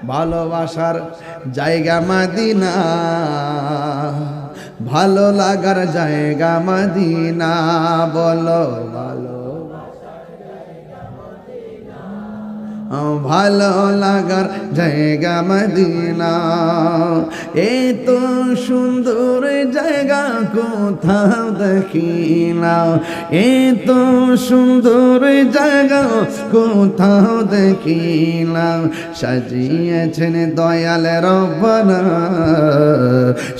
ভালোবাসার জায়গা মদিনা, ভালো লাগার জায়গা মদিনা। বলো ভালো ভালো লাগার জায়গা মদিনা। এত সুন্দর জায়গা কোথাও দেখি না, এত সুন্দর জায়গা কোথাও দেখি না। সাজিয়েছেন দয়াল রব্বানা,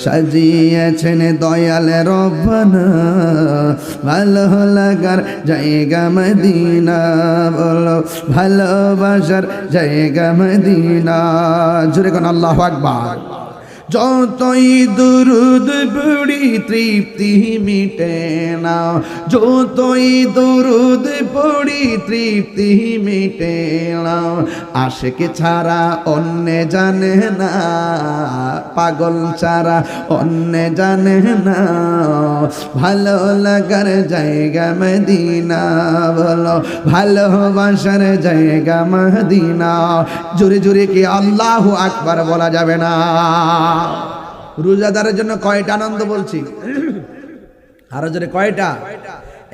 সাজিয়েছেন দয়াল রব্বানা, ভালো লাগার জায়গা মদিনা। বলো ভালোবাসার জায়গা মদিনা। জোরে কোন আল্লাহু আকবার। যতই দুরুদ পড়ি তৃপ্তি মিটে না, যতই দুরুদ পড়ি তৃপ্তি মিটে না। আশিক ছাড়া অন্য জানে না, পাগল ছাড়া অন্য জানে না, ভালো লাগার জায়গা মদিনা। বলো ভালোবাসার জায়গা মদিনা। জোরে জোরে কি আল্লাহু আকবার বলা যাবে না? রোজাদারের জন্য কয়টা আনন্দ বলছি? আরো জোরে কয়টা?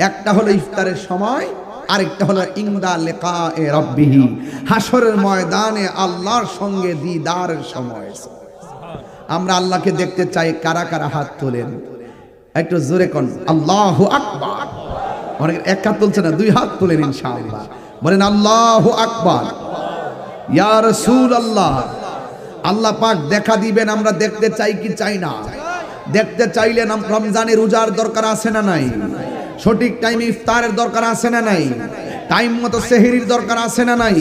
একটা হলো ইফতারের সময়, আরেকটা হলো ইনদা লিকায়ে রাব্বিহি, হাসরের ময়দানে আল্লাহর সঙ্গে দিদারের সময়। আমরা আল্লাহকে দেখতে চাই, কারা কারা হাত তোলেন একটু জোরে কোন আল্লাহু আকবার। অনেক এক হাত তুলছে না, দুই হাত তোলেন ইনশাআল্লাহ। বলেন আল্লাহু আকবার। ইয়া রাসূলুল্লাহ, আল্লাহ পাক দেখা দিবেন, আমরা দেখতে চাই কি চাই না? দেখতে চাইলে রমজানে রোজার দরকার আছে না নাই? সঠিক টাইমে ইফতারের দরকার আছে না নাই? টাইম মতো সেহরির দরকার আছে না নাই?